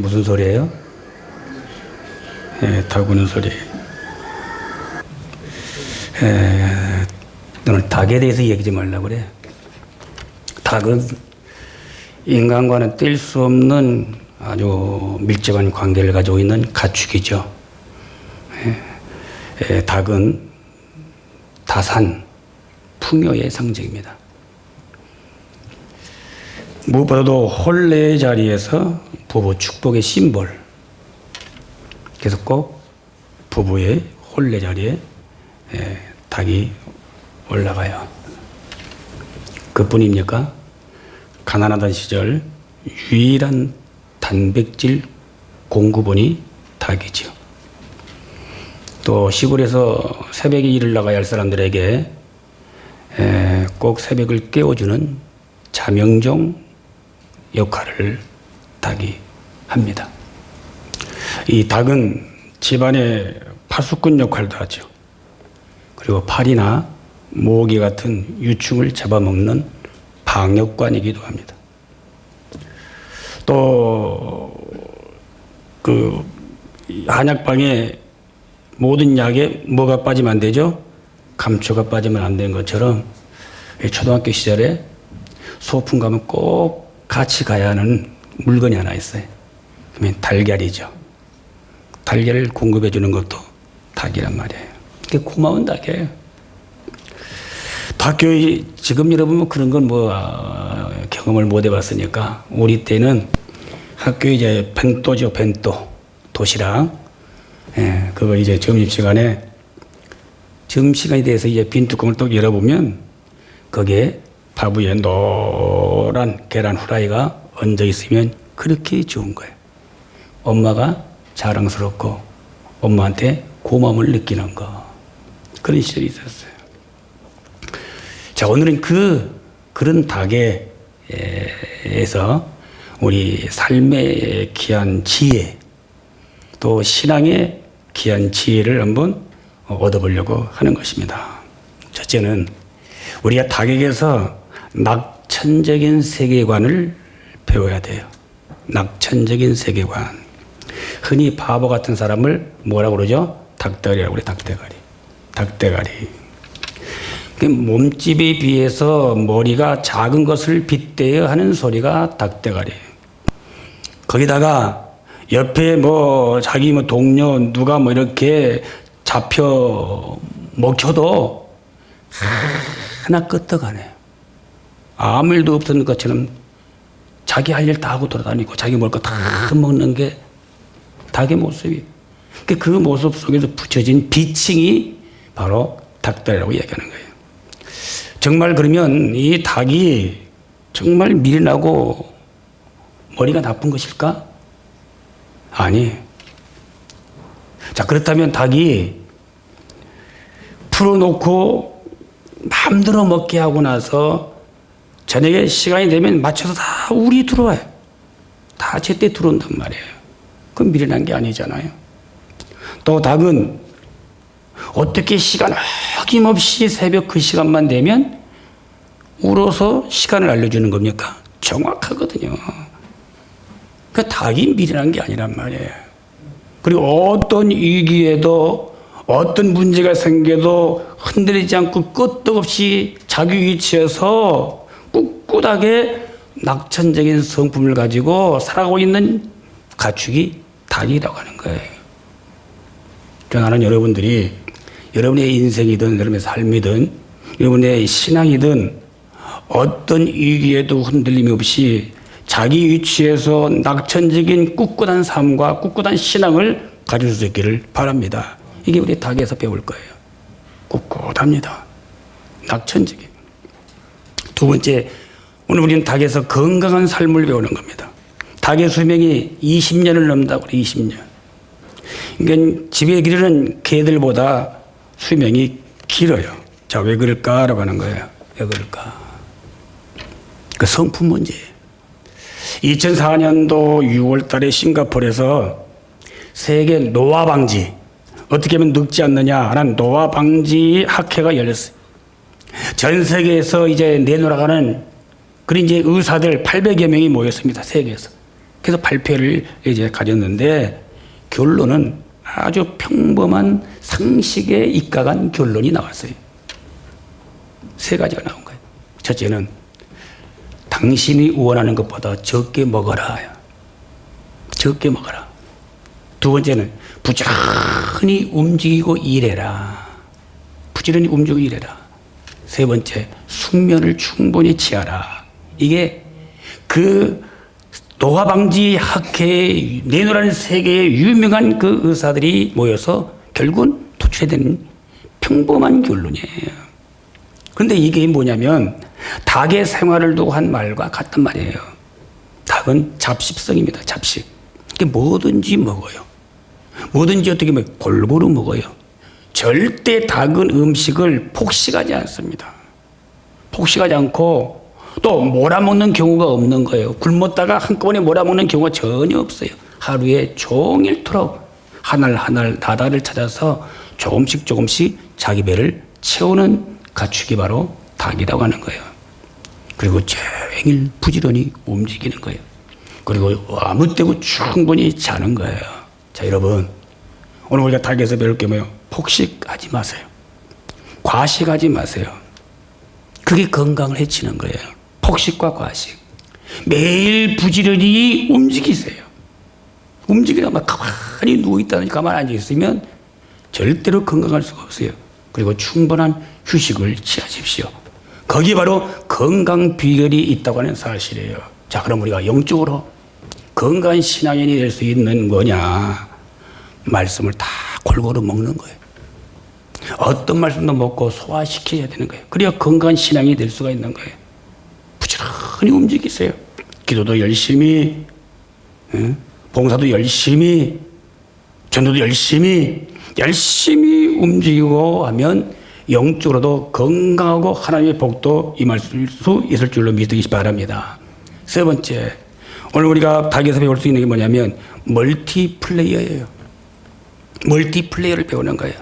무슨 소리예요? 닭 우는 소리. 너는 닭에 대해서 얘기 좀 하려고 그래. 닭은 인간과는 뗄 수 없는 아주 밀접한 관계를 가지고 있는 가축이죠. 닭은 다산, 풍요의 상징입니다. 무엇보다도 혼례의 자리에서 부부 축복의 심볼. 그래서 꼭 부부의 혼례 자리에 닭이 올라가요. 그뿐입니까? 가난하던 시절 유일한 단백질 공급원이 닭이죠. 또 시골에서 새벽에 일을 나가야 할 사람들에게 꼭 새벽을 깨워주는 자명종 역할을 닭이 합니다. 이 닭은 집안의 파수꾼 역할도 하죠. 그리고 파리나 모기 같은 유충을 잡아먹는 방역관이기도 합니다. 또 그 한약방에 모든 약에 뭐가 빠지면 안 되죠? 감초가 빠지면 안 되는 것처럼 초등학교 시절에 소풍 가면 꼭 같이 가야 하는 물건이 하나 있어요. 그러면 달걀이죠. 달걀을 공급해 주는 것도 닭이란 말이에요. 그게 고마운 닭이에요. 닭교회 지금 여러분 그런 건 경험을 못 해봤으니까 우리 때는 학교에 이제 벤또죠, 벤또 도시락. 그거 이제 점심시간에 대해서 이제 빈 뚜껑을 또 열어보면 거기에 밥 위에 노란 계란 후라이가 얹어 있으면 그렇게 좋은 거예요. 엄마가 자랑스럽고 엄마한테 고마움을 느끼는 거. 그런 시절이 있었어요. 자, 오늘은 그런 닭에서 우리 삶의 귀한 지혜, 또 신앙의 귀한 지혜를 한번 얻어보려고 하는 것입니다. 첫째는 우리가 닭에게서 낙천적인 세계관을 배워야 돼요. 낙천적인 세계관. 흔히 바보 같은 사람을 뭐라고 그러죠? 닭대가리라고 그래, 닭대가리. 닭대가리. 몸집에 비해서 머리가 작은 것을 빗대어 하는 소리가 닭대가리예요. 거기다가 옆에 자기 동료 누가 이렇게 잡혀 먹혀도 하나 끄떡하네. 아무 일도 없었는 것처럼 자기 할 일 다 하고 돌아다니고 자기 먹을 거 다 먹는 게 닭의 모습이에요. 그 모습 속에서 붙여진 비칭이 바로 닭다리라고 얘기하는 거예요. 정말 그러면 이 닭이 정말 미련하고 머리가 나쁜 것일까? 아니. 자, 그렇다면 닭이 풀어놓고 마음대로 먹게 하고 나서 저녁에 시간이 되면 맞춰서 다 우리 들어와요. 다 제때 들어온단 말이에요. 그건 미련한 게 아니잖아요. 또 닭은 어떻게 시간 어김없이 새벽 그 시간만 되면 울어서 시간을 알려주는 겁니까? 정확하거든요. 그 닭이 미련한 게 아니란 말이에요. 그리고 어떤 위기에도 어떤 문제가 생겨도 흔들리지 않고 끄떡없이 자기 위치에서 꿋꿋하게 낙천적인 성품을 가지고 살아가고 있는 가축이 닭이라고 하는 거예요. 나는 여러분들이 여러분의 인생이든 여러분의 삶이든 여러분의 신앙이든 어떤 위기에도 흔들림이 없이 자기 위치에서 낙천적인 꿋꿋한 삶과 꿋꿋한 신앙을 가질 수 있기를 바랍니다. 이게 우리 닭에서 배울 거예요. 꿋꿋합니다. 낙천적인. 두 번째, 오늘 우리는 닭에서 건강한 삶을 배우는 겁니다. 닭의 수명이 20년을 넘는다고 그래, 20년. 그러니까 집에 기르는 개들보다 수명이 길어요. 자, 왜 그럴까라고 하는 거예요. 왜 그럴까? 그 성품 문제예요. 2004년도 6월 달에 싱가포르에서 세계 노화 방지, 어떻게 하면 늙지 않느냐라는 노화 방지 학회가 열렸어요. 전 세계에서 이제 내놓아가는 그런 이제 의사들 800여 명이 모였습니다. 세계에서. 그래서 발표를 이제 가졌는데 결론은 아주 평범한 상식에 입각한 결론이 나왔어요. 세 가지가 나온 거예요. 첫째는 당신이 원하는 것보다 적게 먹어라. 적게 먹어라. 두 번째는 부지런히 움직이고 일해라. 부지런히 움직이고 일해라. 세 번째, 숙면을 충분히 취하라. 이게 그 노화방지 학회에 내노라는 세계의 유명한 그 의사들이 모여서 결국은 도출된 평범한 결론이에요. 그런데 이게 뭐냐면 닭의 생활을 두고 한 말과 같단 말이에요. 닭은 잡식성입니다. 잡식. 이게 뭐든지 먹어요. 뭐든지 어떻게 보면 골고루 먹어요. 절대 닭은 음식을 폭식하지 않습니다. 폭식하지 않고 또 몰아먹는 경우가 없는 거예요. 굶었다가 한꺼번에 몰아먹는 경우가 전혀 없어요. 하루에 종일토록 하나를 나다를 찾아서 조금씩 자기 배를 채우는 가축이 바로 닭이라고 하는 거예요. 그리고 종일 부지런히 움직이는 거예요. 그리고 아무 때고 충분히 자는 거예요. 자, 여러분, 오늘 우리가 닭에서 배울 게 뭐예요? 폭식하지 마세요. 과식하지 마세요. 그게 건강을 해치는 거예요. 폭식과 과식. 매일 부지런히 움직이세요. 움직이다가 가만히 누워있다니 가만히 앉아있으면 절대로 건강할 수가 없어요. 그리고 충분한 휴식을 취하십시오. 거기에 바로 건강 비결이 있다고 하는 사실이에요. 자, 그럼 우리가 영적으로 건강한 신앙인이 될 수 있는 거냐? 말씀을 다 골고루 먹는 거예요. 어떤 말씀도 먹고 소화시켜야 되는 거예요. 그래야 건강한 신앙이 될 수가 있는 거예요. 부지런히 움직이세요. 기도도 열심히, 봉사도 열심히, 전도도 열심히 움직이고 하면 영적으로도 건강하고 하나님의 복도 임할 수 있을 줄로 믿으시 바랍니다. 세 번째, 오늘 우리가 닭에서 배울 수 있는 게 뭐냐면 멀티플레이어예요. 멀티플레이어를 배우는 거예요.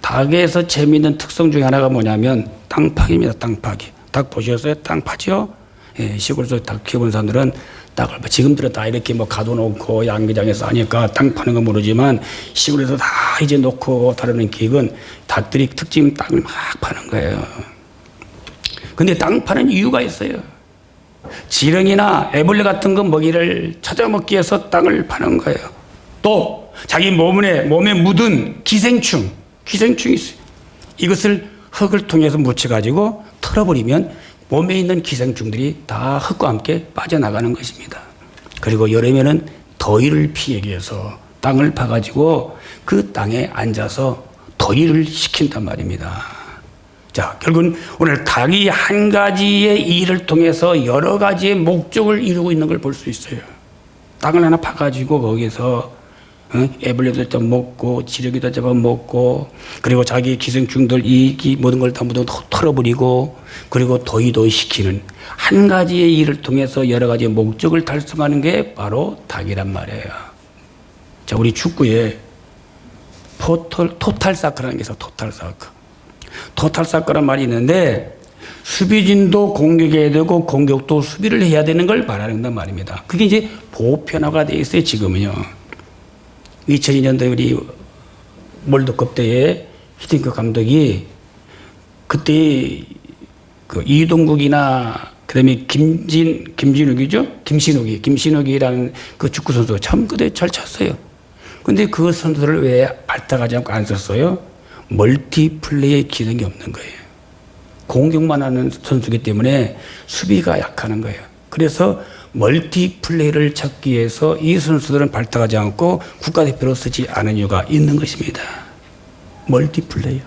닭에서 재미있는 특성 중에 하나가 뭐냐면 땅 파기입니다. 땅 파기. 닭 보셨어요? 땅 파죠? 예, 시골에서 닭 키우는 사람들은 닭을 지금들은 다 이렇게 뭐 가둬놓고 양계장에서 하니까 땅 파는 건 모르지만 시골에서 다 이제 놓고 다루는 기획은 닭들이 특징 땅을 막 파는 거예요. 근데 땅 파는 이유가 있어요. 지렁이나 애벌레 같은 거 먹이를 찾아 먹기 위해서 땅을 파는 거예요. 또 자기 몸에 묻은 기생충이 있어요. 이것을 흙을 통해서 묻혀가지고 털어버리면 몸에 있는 기생충들이 다 흙과 함께 빠져나가는 것입니다. 그리고 여름에는 더위를 피하기 위해서 땅을 파가지고 그 땅에 앉아서 더위를 식힌단 말입니다. 자, 결국은 오늘 닭이 한 가지의 일을 통해서 여러 가지의 목적을 이루고 있는 걸 볼 수 있어요. 땅을 하나 파가지고 거기서 애벌레도 좀 먹고 지렁이도 잡아먹고 그리고 자기 기생충들 이 모든 걸 다 모두 털어버리고 그리고 더위도 식히는 한 가지의 일을 통해서 여러 가지의 목적을 달성하는 게 바로 닭이란 말이에요. 자, 우리 축구에 토탈사커라는 게 있어요. 토탈사커란 말이 있는데 수비진도 공격해야 되고 공격도 수비를 해야 되는 걸 말하는 말입니다. 그게 이제 보편화가 되어 있어요. 지금은요. 2002년도에 우리 월드컵 때에 히딩크 감독이 그때 그 이동국이나 그다음에 김신욱이라는 그 축구 선수가 참 그때 잘 찼어요. 근데 그 선수들을 왜 발탁하지 않고 안 썼어요? 멀티플레이의 기능이 없는 거예요. 공격만 하는 선수이기 때문에 수비가 약하는 거예요. 그래서 멀티플레이를 찾기 위해서 이 선수들은 발탁하지 않고 국가대표로 쓰지 않은 이유가 있는 것입니다. 멀티플레이어.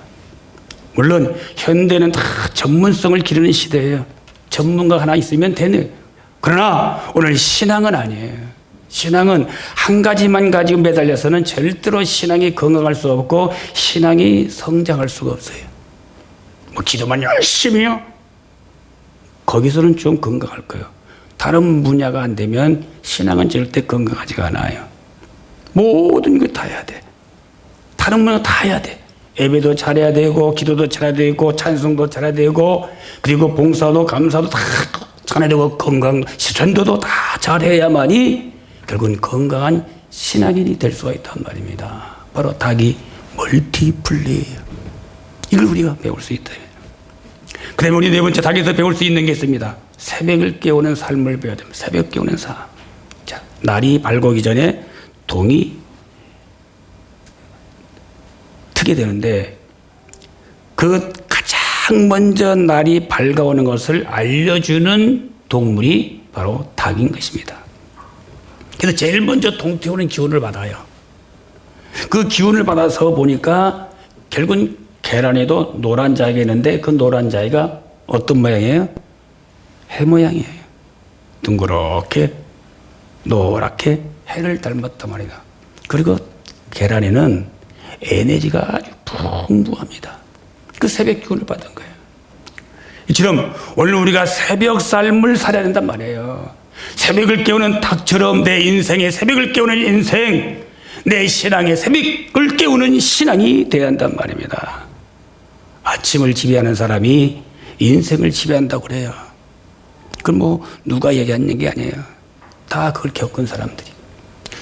물론 현대는 다 전문성을 기르는 시대예요. 전문가 하나 있으면 되네. 그러나 오늘 신앙은 아니에요. 신앙은 한 가지만 가지고 매달려서는 절대로 신앙이 건강할 수 없고 신앙이 성장할 수가 없어요. 뭐 기도만 열심히요? 거기서는 좀 건강할 거예요. 다른 분야가 안 되면 신앙은 절대 건강하지가 않아요. 모든 걸 다 해야 돼. 다른 분야 다 해야 돼. 예배도 잘해야 되고 기도도 잘해야 되고 찬송도 잘해야 되고 그리고 봉사도 감사도 다 잘해야 되고 건강 전도도 다 잘해야만이 결국은 건강한 신앙인이 될 수가 있단 말입니다. 바로 닭이 멀티플레이예요. 이걸 우리가 배울 수 있다. 그다음에 우리 네 번째 닭에서 배울 수 있는 게 있습니다. 새벽을 깨우는 삶을 배워야 됩니다. 새벽 깨우는 삶. 자, 날이 밝기 전에 동이 트게 되는데 그 가장 먼저 날이 밝아오는 것을 알려주는 동물이 바로 닭인 것입니다. 그래서 제일 먼저 동태우는 기운을 받아요. 그 기운을 받아서 보니까 결국은 계란에도 노란 자기가 있는데 그 노란 자기가 어떤 모양이에요? 해 모양이에요. 둥그렇게 노랗게 해를 닮았단 말이다. 그리고 계란에는 에너지가 아주 풍부합니다. 그 새벽 기운을 받은 거예요. 이처럼 오늘 우리가 새벽 삶을 살아야 된단 말이에요. 새벽을 깨우는 닭처럼 내 인생의 새벽을 깨우는 인생, 내 신앙의 새벽을 깨우는 신앙이 되어야 한단 말입니다. 아침을 지배하는 사람이 인생을 지배한다고 그래요. 그건 뭐 누가 얘기하는 게 아니에요. 다 그걸 겪은 사람들이,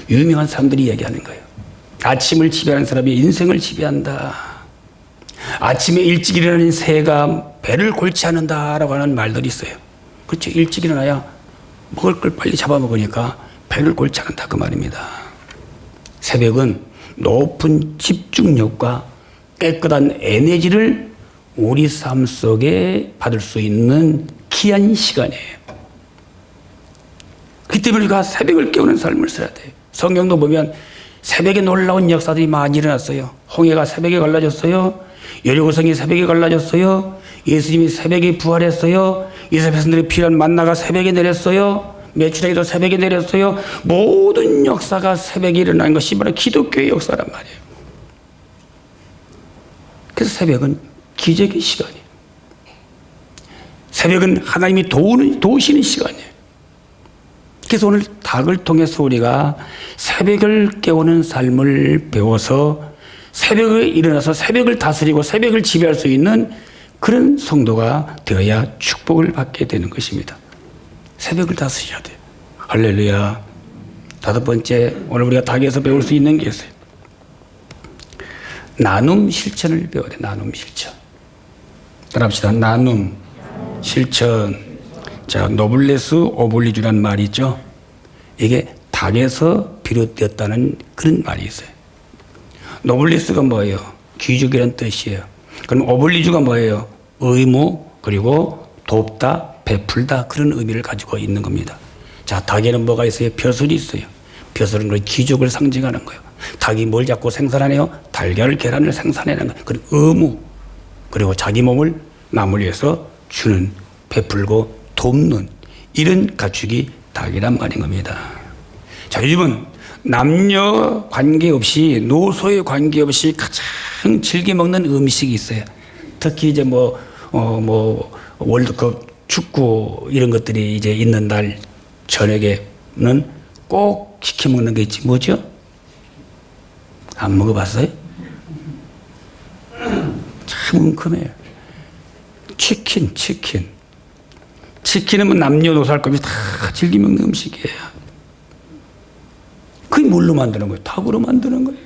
유명한 사람들이 얘기하는 거예요. 아침을 지배하는 사람이 인생을 지배한다. 아침에 일찍 일어나는 새가 배를 골치 않는다라고 하는 말들이 있어요. 그렇죠. 일찍 일어나야 먹을 걸 빨리 잡아먹으니까 배를 골치 않는다 그 말입니다. 새벽은 높은 집중력과 깨끗한 에너지를 우리 삶 속에 받을 수 있는 귀한 시간이에요. 그렇기 때문에 우리가 새벽을 깨우는 삶을 살아야 돼요. 성경도 보면 새벽에 놀라운 역사들이 많이 일어났어요. 홍해가 새벽에 갈라졌어요. 여리고성이 새벽에 갈라졌어요. 예수님이 새벽에 부활했어요. 이스라엘 백성들이 필요한 만나가 새벽에 내렸어요. 메추라기도 새벽에 내렸어요. 모든 역사가 새벽에 일어난 것이 바로 기독교의 역사란 말이에요. 그래서 새벽은 기적의 시간이에요. 새벽은 하나님이 도우시는 시간이에요. 그래서 오늘 닭을 통해서 우리가 새벽을 깨우는 삶을 배워서 새벽에 일어나서 새벽을 다스리고 새벽을 지배할 수 있는 그런 성도가 되어야 축복을 받게 되는 것입니다. 새벽을 다스려야 돼요. 할렐루야. 다섯 번째, 오늘 우리가 닭에서 배울 수 있는 게 있어요. 나눔 실천을 배워야 돼요. 나눔 실천. 따라합시다. 나눔 실천. 자, 노블레스 오블리주라는 말이 있죠. 이게 닭에서 비롯되었다는 그런 말이 있어요. 노블레스가 뭐예요? 귀족이라는 뜻이에요. 그럼 오블리주가 뭐예요? 의무, 그리고 돕다, 베풀다, 그런 의미를 가지고 있는 겁니다. 자, 닭에는 뭐가 있어요? 벼슬이 있어요. 벼슬은 그 귀족을 상징하는 거예요. 닭이 뭘 자꾸 생산하네요? 달걀을, 계란을 생산하는 거예요. 그리고 의무, 그리고 자기 몸을 남을 위해서 주는, 베풀고 돕는 이런 가축이 닭이란 말인 겁니다. 자, 요즘은 남녀 관계없이, 노소의 관계없이 가장 즐겨 먹는 음식이 있어요. 특히 이제 월드컵 축구 이런 것들이 이제 있는 날 저녁에는 꼭 시켜 먹는 게 있지. 뭐죠? 안 먹어봤어요? 참 웅큼해요. 치킨은 뭐 남녀노소 할 것 없이 다 즐겨 먹는 음식이에요. 그게 뭘로 만드는 거예요? 닭으로 만드는 거예요.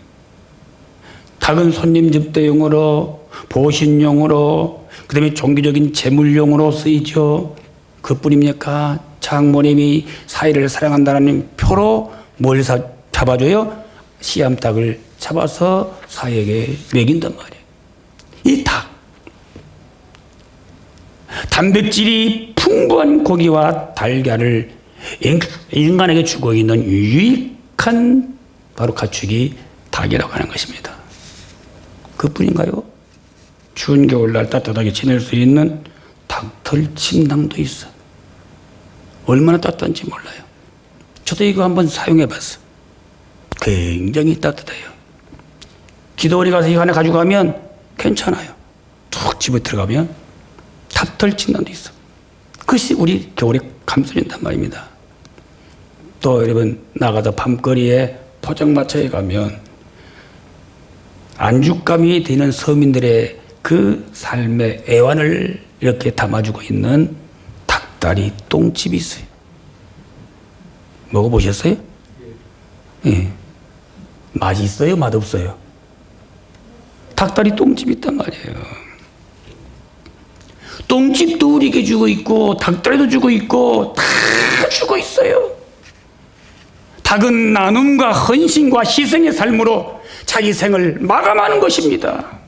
닭은 손님 접대용으로, 보신용으로, 그 다음에 종교적인 제물용으로 쓰이죠. 그뿐입니까? 장모님이 사이를 사랑한다는 표로 뭘 잡아줘요? 씨암탉을 잡아서 사이에게 먹인단 말이에요. 이 닭. 단백질이 풍부한 고기와 달걀을 인간에게 주고 있는 유익한 바로 가축이 닭이라고 하는 것입니다. 그뿐인가요? 추운 겨울날 따뜻하게 지낼 수 있는 닭털 침낭도 있어. 얼마나 따뜻한지 몰라요. 저도 이거 한번 사용해 봤어. 굉장히 따뜻해요. 기도원에 가서 이거 하나 가져가면 괜찮아요. 툭 집에 들어가면 닭털 침낭도 있어. 그것이 우리 겨울에 감싸준단 말입니다. 또 여러분 나가서 밤거리에 포장마차에 가면 안죽감이 되는 서민들의 그 삶의 애환을 이렇게 담아주고 있는 닭다리 똥집이 있어요. 먹어보셨어요? 예. 맛이 있어요? 맛없어요? 닭다리 똥집 있단 말이에요. 똥집도 우리에게 주고 있고 닭다리도 주고 있고 다 주고 있어요. 닭은 나눔과 헌신과 희생의 삶으로 자기 생을 마감하는 것입니다.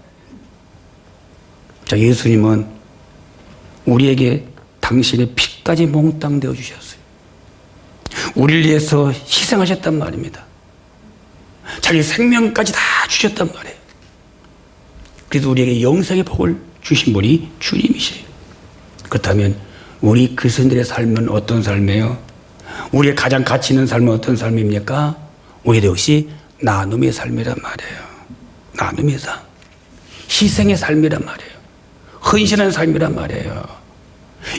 자, 예수님은 우리에게 당신의 피까지 몽땅 되어 주셨어요. 우리를 위해서 희생하셨단 말입니다. 자기 생명까지 다 주셨단 말이에요. 그래서 우리에게 영생의 복을 주신 분이 주님이세요. 그렇다면 우리 그리스도인들의 삶은 어떤 삶이에요? 우리의 가장 가치 있는 삶은 어떤 삶입니까? 우리도 역시 나눔의 삶이란 말이에요. 나눔의 삶, 희생의 삶이란 말이에요. 헌신한 삶이란 말이에요.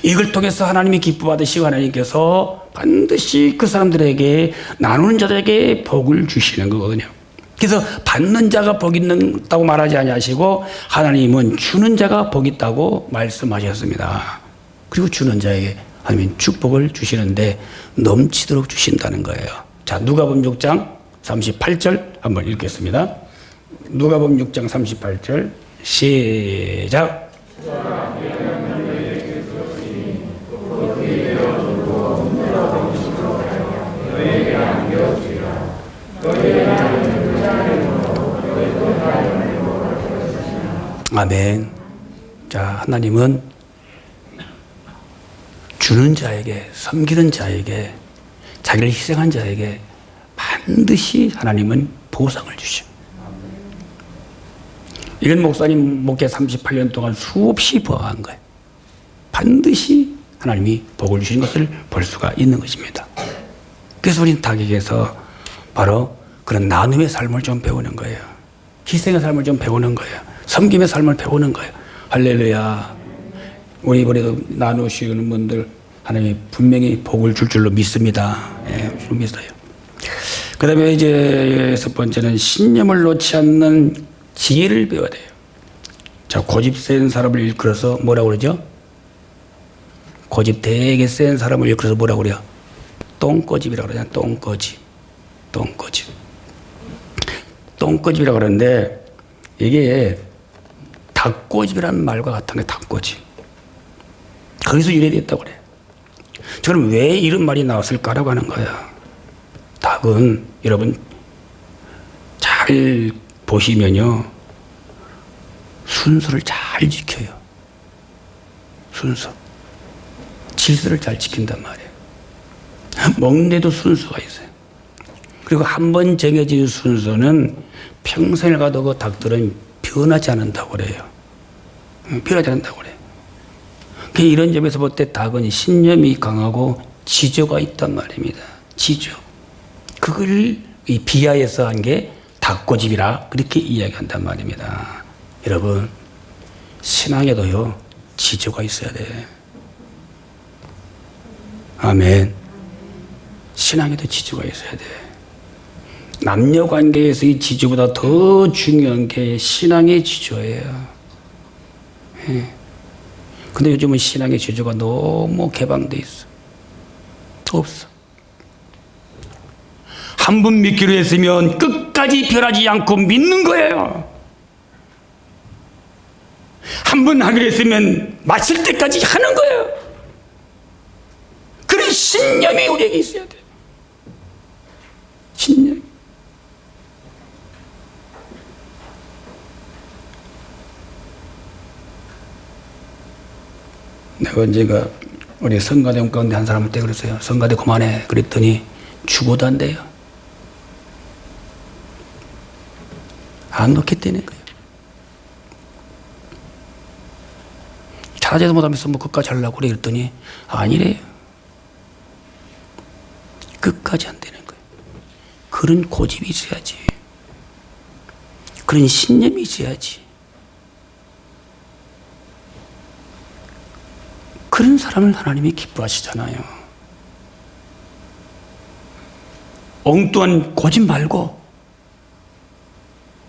이걸 통해서 하나님이 기뻐 받으시고 하나님께서 반드시 그 사람들에게 나누는 자들에게 복을 주시는 거거든요. 그래서 받는 자가 복 있다고 말하지 아니하시고 하나님은 주는 자가 복 있다고 말씀하셨습니다. 그리고 주는 자에게 하나님은 축복을 주시는데 넘치도록 주신다는 거예요. 자, 누가복음 6장 38절 한번 읽겠습니다. 누가복음 6장 38절 시작. 아멘. 자, 하나님은 주는 자에게, 섬기는 자에게, 자기를 희생한 자에게 반드시 하나님은 보상을 주셔. 이런 목사님 목회 38년 동안 수없이 보아한 거예요. 반드시 하나님이 복을 주신 것을 볼 수가 있는 것입니다. 그래서 우리는 닭에게서 바로 그런 나눔의 삶을 좀 배우는 거예요. 희생의 삶을 좀 배우는 거예요. 섬김의 삶을 배우는 거예요. 할렐루야. 우리 이번에도 나누시는 분들 하나님이 분명히 복을 줄 줄로 믿습니다. 예, 믿어요. 그 다음에 이제 여섯 번째는 신념을 놓지 않는 지혜를 배워야 돼요. 자, 고집 센 사람을 일컬어서 뭐라고 그러죠? 고집 되게 센 사람을 일컬어서 뭐라고 그래요? 똥꼬집이라고 그러잖아요. 똥꼬집. 똥꼬집. 똥꼬집이라고 그러는데 이게 닭꼬집이라는 말과 같은 게 닭꼬집. 거기서 유래됐다고 그래요. 그럼 왜 이런 말이 나왔을까라고 하는 거야. 닭은 여러분 잘 보시면요. 순서를 잘 지켜요. 순서. 질서를 잘 지킨단 말이에요. 먹는데도 순서가 있어요. 그리고 한 번 정해진 순서는 평생을 가도 그 닭들은 변하지 않는다고 그래요. 변하지 않는다고 그래요. 이런 점에서 볼 때 닭은 신념이 강하고 지조가 있단 말입니다. 지조. 그걸 비하해서 한 게 닭고집이라 그렇게 이야기한단 말입니다. 여러분, 신앙에도요, 지조가 있어야 돼. 아멘. 신앙에도 지조가 있어야 돼. 남녀 관계에서 이 지조보다 더 중요한 게 신앙의 지조예요. 예. 근데 요즘은 신앙의 지조가 너무 개방돼 있어. 없어. 한 번 믿기로 했으면 끝까지 변하지 않고 믿는 거예요. 한 번 하기로 했으면 마칠 때까지 하는 거예요. 그런 신념이 우리에게 있어야 돼. 신념. 내가 언젠가 우리 성가대 가운데 한 사람한테 그랬어요. 성가대 그만해. 그랬더니 죽어도 안 돼요. 안 놓겠다는 거예요. 잘하지도 못하면서 뭐 끝까지 하려고 그래. 그랬더니 아니래요. 끝까지 안 되는 거예요. 그런 고집이 있어야지. 그런 신념이 있어야지. 그런 사람을 하나님이 기뻐하시잖아요. 엉뚱한 고집 말고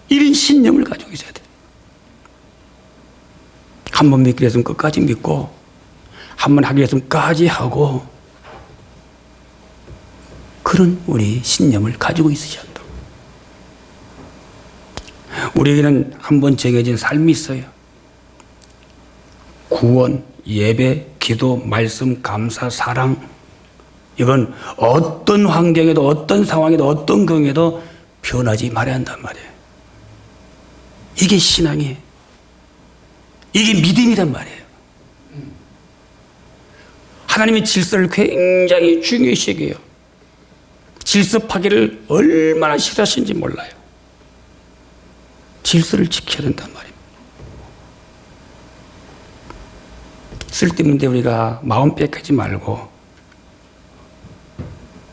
이런 신념을 가지고 있어야 돼. 한 번 믿기로 했으면 끝까지 믿고, 한 번 하기로 했으면 끝까지 하고, 그런 우리 신념을 가지고 있으셔야 한다고. 우리에게는 한번 정해진 삶이 있어요. 구원, 예배, 기도, 말씀, 감사, 사랑. 이건 어떤 환경에도 어떤 상황에도 어떤 경우에도 변하지 말아야 한단 말이에요. 이게 신앙이에요. 이게 믿음이란 말이에요. 하나님의 질서를 굉장히 중요시 여겨요. 질서 파괴를 얼마나 싫어하시는지 몰라요. 질서를 지켜야 된단 말입니다. 쓸데없는데 우리가 마음 뺏기지 말고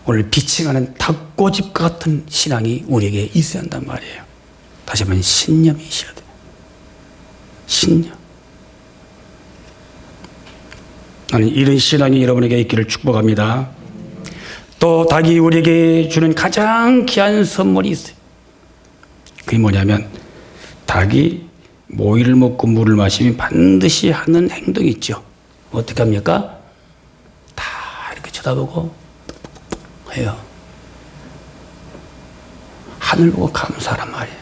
오늘 비칭하는 닭고집 같은 신앙이 우리에게 있어야 한단 말이에요. 다시 한번 신념이 있어야 돼요. 신념. 나는 이런 신앙이 여러분에게 있기를 축복합니다. 또 닭이 우리에게 주는 가장 귀한 선물이 있어요. 그게 뭐냐면 닭이 모이를 먹고 물을 마시면 반드시 하는 행동이 있죠. 어떻게 합니까? 다 이렇게 쳐다보고 해요. 하늘 보고 감사하란 말이에요.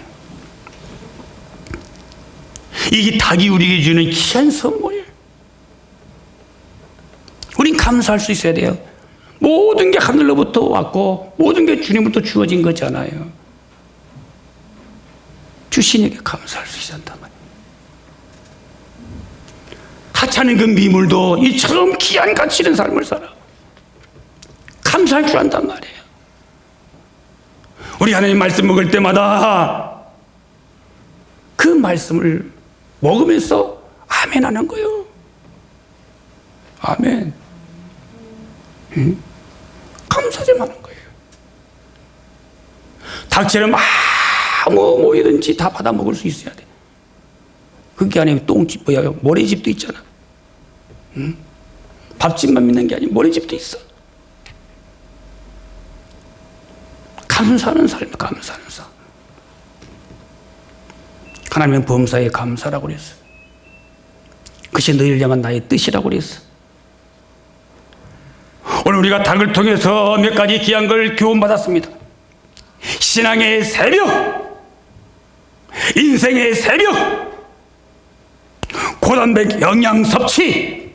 이게 닭이 우리에게 주는 귀한 선물이에요. 우린 감사할 수 있어야 돼요. 모든 게 하늘로부터 왔고 모든 게 주님으로부터 주어진 거잖아요. 주신에게 감사할 수 있어야 한단 말이에요. 하찮은 그 미물도 이처럼 귀한 가치 있는 삶을 살아 감사할 줄 안단 말이에요. 우리 하나님 말씀 먹을 때마다 그 말씀을 먹으면서 아멘 하는 거예요. 아멘. 응? 감사 좀 하는 거예요. 닭처럼 아무 뭐이든지 다 받아 먹을 수 있어야 돼. 그게 아니면 똥집 뭐야 모래집도 있잖아. 응? 밥집만 믿는 게 아니고 모래집도 있어. 감사하는 삶, 감사하는 삶. 하나님은 범사에 감사라고 그랬어. 그것이 너희를 향한 나의 뜻이라고 그랬어. 오늘 우리가 닭을 통해서 몇 가지 귀한 걸 교훈받았습니다. 신앙의 새벽, 인생의 새벽, 고단백 영양 섭취,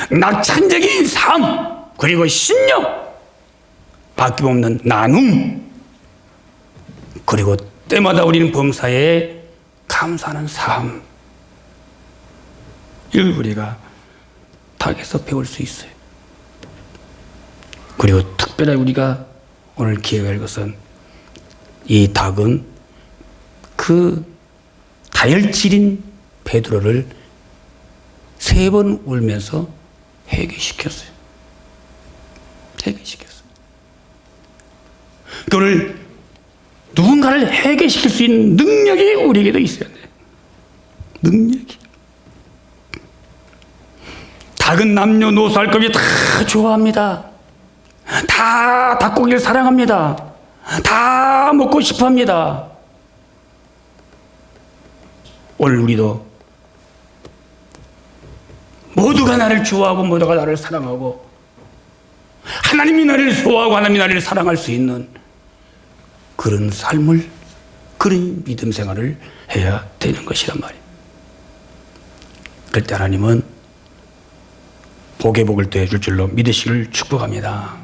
낙천적인 삶, 그리고 신념, 바뀜없는 나눔, 그리고 때마다 우리는 범사에 감사하는 삶. 이걸 우리가 닭에서 배울 수 있어요. 그리고 특별히 우리가 오늘 기억할 것은 이 닭은 그 다혈질인 베드로를 3번 울면서 회개시켰어요. 회개시켰어요. 오늘 누군가를 회개시킬 수 있는 능력이 우리에게도 있어야 돼요. 능력이. 닭은 남녀노소 할 것 없이 다 좋아합니다. 다 닭고기를 사랑합니다. 다 먹고 싶어 합니다. 오늘 우리도 모두가 나를 좋아하고 모두가 나를 사랑하고 하나님이 나를 좋아하고 하나님이 나를 사랑할 수 있는 그런 삶을, 그런 믿음 생활을 해야 되는 것이란 말이에요. 그때 하나님은 복의 복을 더해줄 줄로 믿으시기를 축복합니다.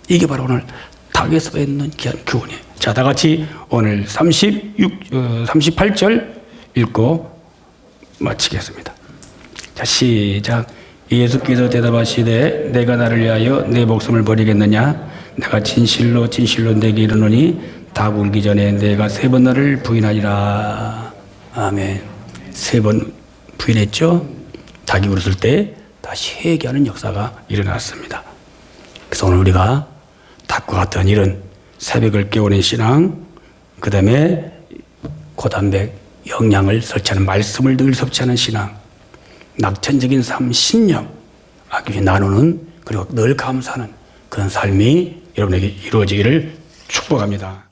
이게 바로 오늘 닭에서 뱉는 귀한 교훈이에요. 자, 다 같이 오늘 38절 읽고 마치겠습니다. 자, 시작. 예수께서 대답하시되 내가 나를 위하여 내 목숨을 버리겠느냐? 내가 진실로 진실로 내게 이르노니 닭 울기 전에 내가 3번 나를 부인하리라. 아멘. 3번 부인했죠? 닭이 울었을 때 다시 회개하는 역사가 일어났습니다. 그래서 오늘 우리가 닭과 같은 이런 새벽을 깨우는 신앙, 그 다음에 고단백 영양을 섭취하는 말씀을 늘 섭취하는 신앙, 낙천적인 삶, 신념, 아끼지 나누는, 그리고 늘 감사하는 그런 삶이 여러분에게 이루어지기를 축복합니다.